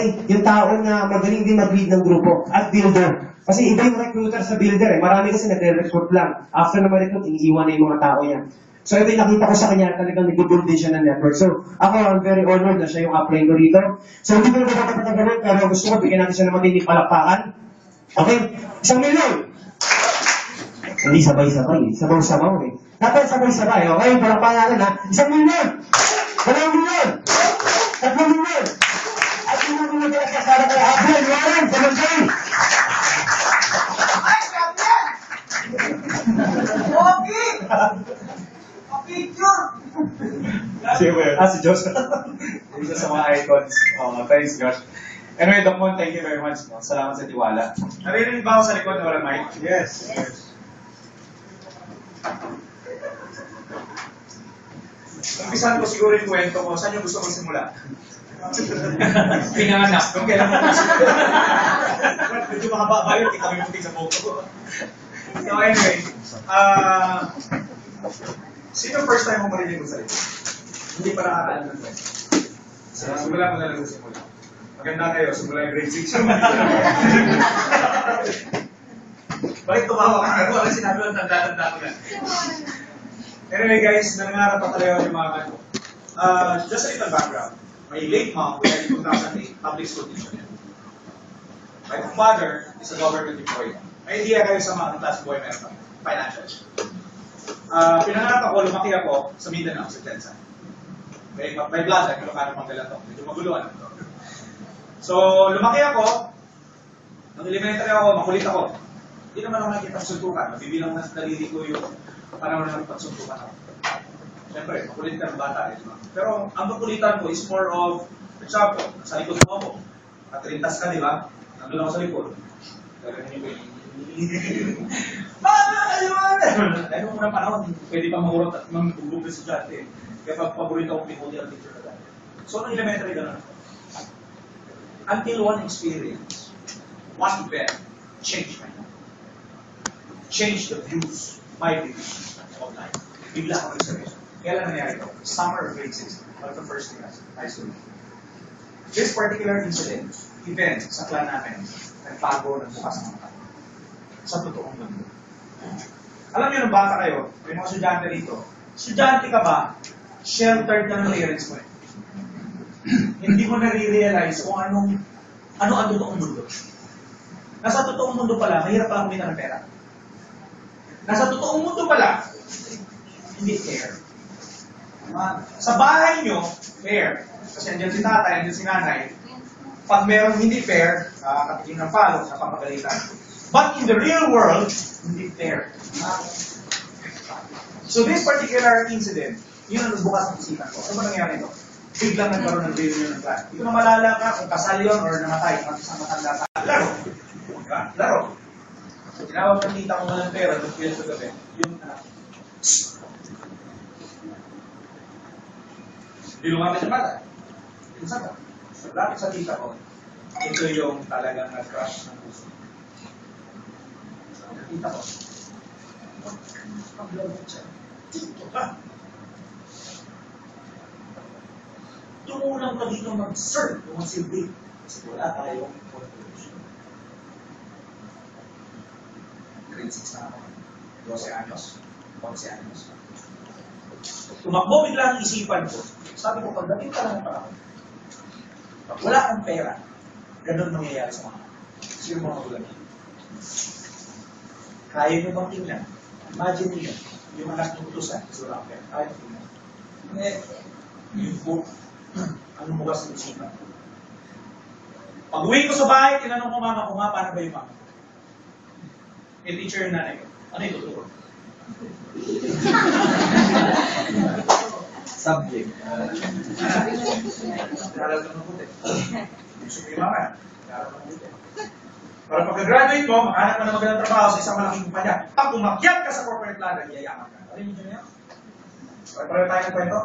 Okay? Yung tao na magaling din mag-lead ng grupo at builder. Kasi iba yung recruiter sa builder eh. Marami kasi nagre-recruit lang. After na ma-recruit, iniiwan na yung mga tao niya. So ito yung nakita ko sa kanya, talagang nag-build din siya ng network. So ako, I'm very honored na siya yung apply ko rito. So hindi ko na dapat patagalan, pero gusto ko, bigyan natin siya ng matinding palakpakan. Okay? 1,000,000! Hindi sabay-sabay. Sabaw-sabaw eh. Dapat sabay-sabay. Okay? Palakpakan natin ha. 1,000,000! 2,000,000! 3,000,000! At hindi mo na talaga para kay Abel, Warren, Palangkay! Ay, Gabriel! Okay! Picture! Si Josh. Isa sa mga icons. Thanks, Josh. Anyway, Doc Mon, thank you very much. No? Salamat sa tiwala. Naririnig ba ako sa likod na walang mic? Yes. Umpisahan ko siguro yung kwento ko. Saan yung gusto kong simula? Pinanganak. Kung kailan mo simula. Medyo mahaba yun. Kita mo yung puting sa buhok ko. So anyway, sino first time mo marinig mo sa ito? Hindi pa nakakaalam ng kwento. So, simula mo na lang sa simula. Maganda kayo, simula yung grade 6. Bakit tumawa ka? Ano ang sinabi mo, tanda-tanda ko yan. Anyway guys, nangangarap pa talaga yung mga ko. Just a little background. My late mom, we had in 2008, public school teacher. My father is a government employee. May idea kayo sa mga class boy meron financial. Pinangarap ako, lumaki ako sa Mindanao, sa Jensen. May blood, ay Ilocano Pangala to. Medyo maguluan. So, lumaki ako. Nung elementary ako, makulit ako. Hindi naman ako nakikita sa suntukan. Mabibilang na sa daliri ko yung panahon na pagsuntukan ako. Siyempre, makulit ka ng bata. Diba? Pero ang makulitan ko is more of, for example, sa likod mo ako. At rintas ka, di ba? Nandun ako sa likod. Gaganin ko yung dahil mo ng panahon, pwede pa mahurot at magbubog na estudyante. Kaya paborito akong pinuli ang teacher na dati. So, nung elementary ka na. Until one experience, one event, changed my life. Changed the views, my views of life. Bigla ako nag-seryoso. Kailan nangyari ito? Summer of grade 6. Like the first thing high school. This particular incident, event sa clan namin, nagbago ng bukas ng mga tao. Sa totoong mundo. Alam niyo nung bata kayo, may mga estudyante rito. Estudyante ka ba? Sheltered ka ng parents mo eh. Hindi mo nare-realize kung ano ang totoong mundo. Nasa totoong mundo pala, mahirap pala kumita ng pera. Nasa totoong mundo pala, hindi fair. Sa bahay nyo, fair. Kasi andyan si tatay, andyan si nanay. Pag merong hindi fair, nakakatigin ng palo, napapagalitan. But in the real world, hindi fair. So this particular incident, yun ang nagbukas ng isipan ko. Ano ba nangyari ito? Biglang nagkaroon ng reunion ng clan. Hindi ko na malala ka kung kasal yun or namatay at isang matanda sa laro. Diba? Laro. So tinawag ng tita ko ng pera, nung kaya sa gabi, yung anak. Hindi lumapit sa bata. Yung sabi. So lapit sa tita ko, ito yung talagang nag-crush ng puso. So nakita ko, pag-lobot siya. Dito ka. Tumulang ka dito mag-serve kung silbi. Kasi wala tayong contribution. Grade 6 na ako. 12 anyos. 11 anyos. Tumakbo bigla ang isipan ko. Sabi ko, pagdating ka lang ng panahon, pag wala kang pera, ganun nangyayari sa mga sino mga magulang. Kaya nyo bang tingnan? Imagine nyo, yung anak ng utusan, kasi wala kang pera. Kaya nyo tingnan. Anong bukas ng isipan? Pag uwi ko sa bahay, tinanong ko mama ko, paano ba yung mama? Eh, teacher yung nanay ko. Ano yung tuturo? Subject. Nalala ka ng puti. Gusto ko yung mama. Nalala ka ng puti. Para pagka-graduate mo, makahanap ka na magandang trabaho sa isang malaking kumpanya. Pag umakyat ka sa corporate ladder, iyayaman ka. Ano yung dyan yan? Pareho tayo ng kwento?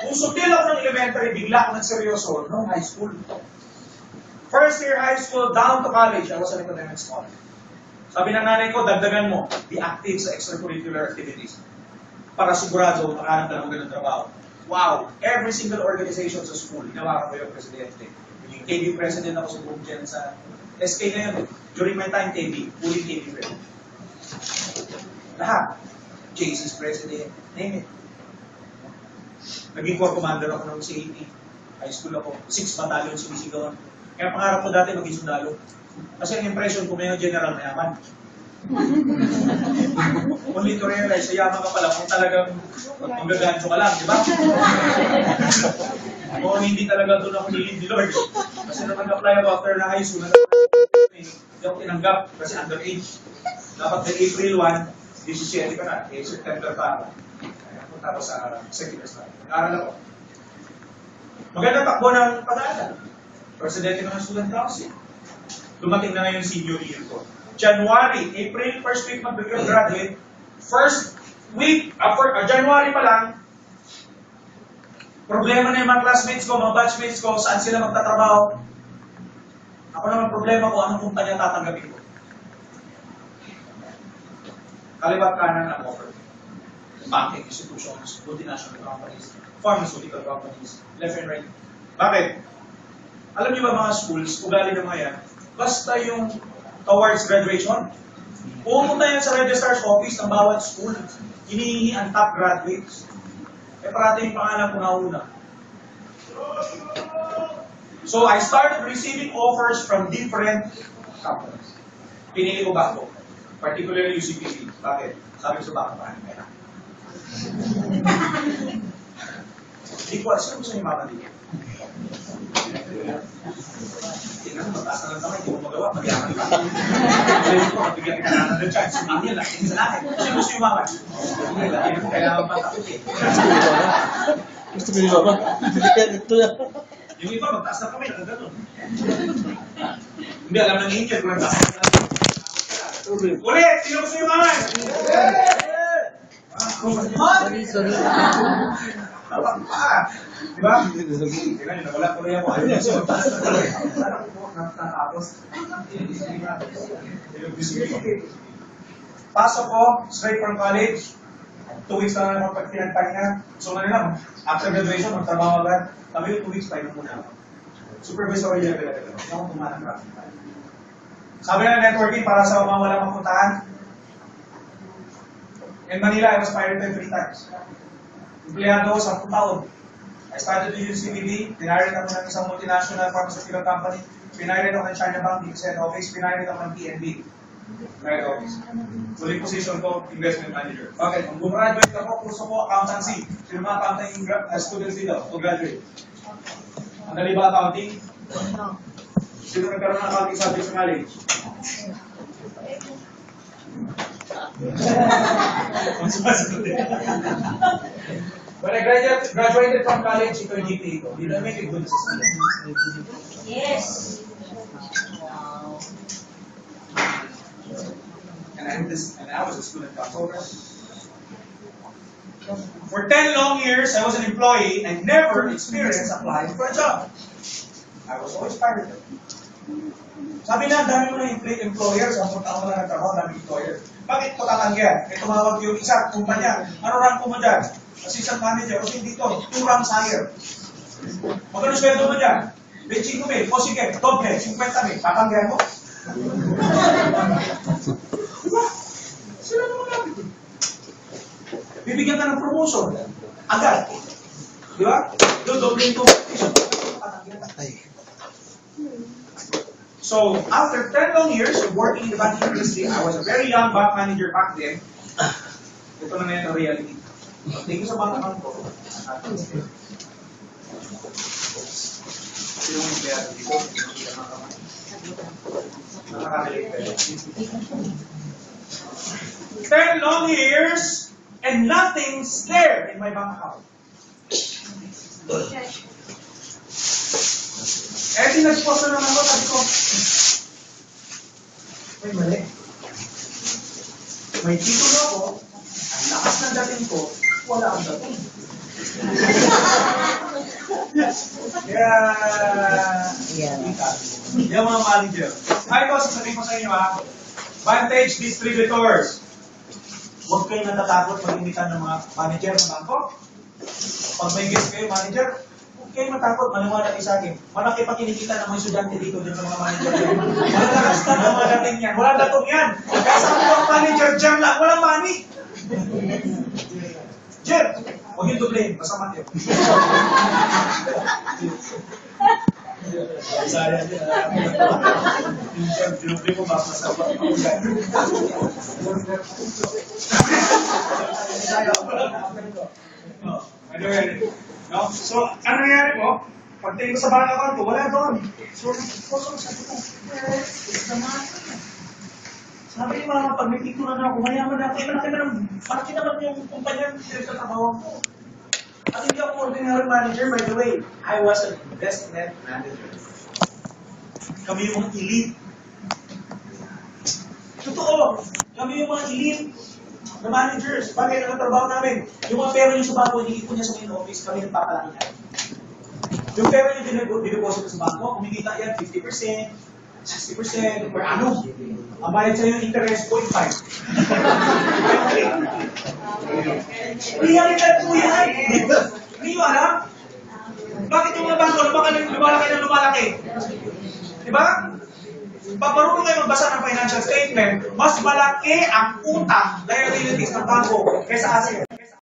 Kung sutil ako ng elementary, bigla ako nagseryoso noong high school. First year high school, down to college, I was an academic scholar. Sabi ng nanay ko, dagdagan mo, be active sa extracurricular activities. Para sigurado, makahanap ka ng magandang trabaho. Wow! Every single organization sa school, hinawakan ko yung presidente. Yung KB president ako sa buong dyan sa SK na yun. During my time, KB, fully KB president. Lahat. JC's president, name it. Naging corps commander ako ng CAP. High school ako. 6 battalion sinisigawan. Kaya pangarap ko dati maging sundalo. Kasi ang impression ko ngayon, general mayaman. Only to realize, sa yaman ka pala kung talagang magagancho ka lang, di ba? O hindi talaga doon ako nilid ni Lord. Kasi nung nag-apply ako after na high school, hindi ako tinanggap kasi underage. Dapat by April 1, 17 ka na, September pa ako. Kaya punta ako sa second year. Nag-aaral ako. Maganda takbo ng pag-aaral. Presidente ng student council. Dumating na ngayon senior year ko. January, April, first week mag-graduate. First week, January pa lang, problema na yung mga classmates ko, mga batchmates ko, saan sila magtatrabaho. Ako naman problema ko, anong kumpanya tatanggapin ko. Kaliwat kanan ang offer. Banking institutions, multinational companies, pharmaceutical companies, left and right. Bakit? Alam niyo ba mga schools, ugali ng mga yan, basta yung towards graduation, pumunta yan sa registrar's office ng bawat school, hinihingi ang top graduates. Eh parating yung pangalan ko nauna. So I started receiving offers from different companies. Pinili ko ba ako? Particularly UCPD. Bakit? Sabi ko sa baka paano pera. Hindi ko alam, sino gusto niyo mama dito? Tingnan mo, mataas na lang naman, hindi mo magawa, mag-yaman ka. Kaya ko, mabigyan ka na ng chance. Sumami yan lang, hindi sa lahat. Sino gusto niyo mama? Kailangan pa takot eh. Gusto ko yung mama? Ito yan. Yung iba, magtaas na kami, nagagano'n. Hindi, alam ng angel, kung nagtaas na kami. Ulit! Sino gusto niyo mama? Sorry. Tawag pa! Diba? Tingnan nyo, nawala ko rin ako. Ayun yan, so magtaas na kami. Sana ko po natapos. Pasok ko, straight from college. 2 weeks na naman pag pinagpahinga. So nga lang, after graduation, magtrabaho agad. Kami yung 2 weeks, pahinga muna ako. Supervisory level agad. Hindi ako tumanang graphic. Sabi na networking para sa mga walang mapuntahan. In Manila, I was fired 3 times. Empleyado sa 10 taon. I started to use CBD, pinahired ako ng isang multinational pharmaceutical company, pinahired ako ng China Bank, dito sa head office, pinahired ako ng PNB, head office. Uling position ko, investment manager. Okay, kung gumraduate ako, kurso ko, accountancy. Sino mga accounting students dito, to graduate? Ang dali ba accounting? Sino nagkaroon ng accounting subject sa college? When I graduated from college, ito yung GPA ko. Did I make a good decision? Yes. And I was a student council. For 10 long years, I was an employee and never experienced applying for a job. I was always pirated. Sabi na, dami mo na employers, ang punta ko na nagtrabaho, dami employer. Bakit ko tatanggihan? May tumawag yung isa, kumpanya. Ano rank mo dyan? Assistant manager. Kasi dito, 2 ranks higher. Magkano sweldo mo dyan? 25,000. O sige, doble, 50,000. Tatanggihan mo? Diba? Sila naman namin. Bibigyan ka ng promotion. Agad. Diba? Doble yung competition. So, after 10 long years of working in the banking industry, I was a very young bank manager back then. Ito na ngayon ang reality. Tingin sa bank account ko. Sino yung empleyado dito? Nakakalilig kayo. 10 long years and nothing's there in my bank account. Eh, di nag-sponsor naman ako, sabi ko, may mali. May titulo ako, ang lakas ng dating ko, wala ang dating. Yung mga manager. Ay ko, sasabihin ko sa inyo ha, VANTAGE Distributors. Huwag kayong natatakot mag-imitan ng mga manager ng bangko. Pag may guest kayo, manager, huwag kayo matakot, maniwala kayo sa akin. Malaki pa kinikita ng mga estudyante dito dyan sa mga manager. Malalakas na ang mga dating yan. Walang datong yan. Kaya sabi ko ang manager, jam lang, walang money. Jer, huwag yung dublin, masama yun. Sayang din. Duble ko ba masama ako yan. No? So, ano nangyari mo? Pagtingin ko sa bank account ko, wala doon. So, sabi ko, sabi ni mama, pag may picture na ako, mayaman na ako, malaki naman yung kumpanya sa trabaho ko. At hindi ako ordinary manager, by the way. I was an investment manager. Kami yung mga elite. Totoo, kami yung mga elite na managers. Bakit ang trabaho namin? Yung mga pera yung sa bangko, iniipon niya sa main office, kami nagpapalaki na. Yung pera yung dineposito sa bangko, kumikita yan 50%, 60% per annum. Ang bayad sa'yo yung interest 0.5. Realidad po yan. Hindi nyo alam? Bakit yung mga bangko lumalaki na lumalaki? Diba? Pag marunong kayo magbasa ng financial statement, mas malaki ang utang liabilities ng bangko kaysa asset.